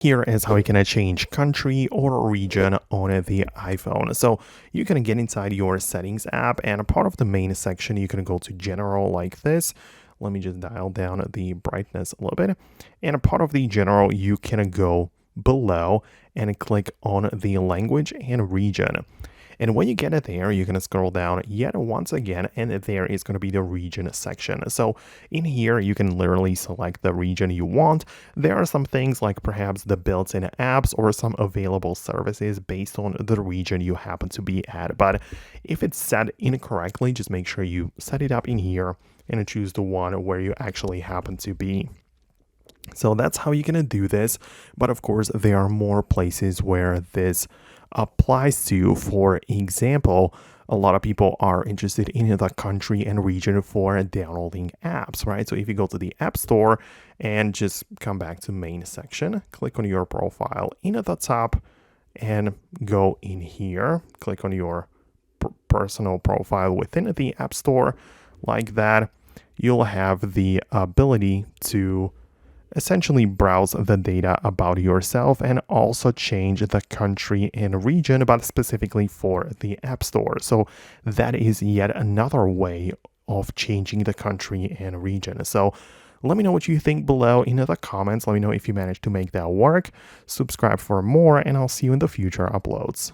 Here is how you can change country or region on the iPhone. So you can get inside your settings app, and a part of the main section, you can go to general like this. Let me just dial down the brightness a little bit. And a part of the general, you can go below and click on the language and region. And when you get it there, you're going to scroll down yet once again, and there is going to be the region section. So in here, you can literally select the region you want. There are some things like perhaps the built-in apps or some available services based on the region you happen to be at. But if it's set incorrectly, just make sure you set it up in here and choose the one where you actually happen to be. So that's how you're gonna do this. But of course, there are more places where this applies to. For example, a lot of people are interested in the country and region for downloading apps, right? So if you go to the App Store and just come back to main section, click on your profile in at the top and go in here, click on your personal profile within the App Store like that. You'll have the ability to essentially browse the data about yourself and also change the country and region, but specifically for the App Store. So that is yet another way of changing the country and region. So let me know what you think below in the comments. Let me know if you managed to make that work. Subscribe for more, and I'll see you in the future uploads.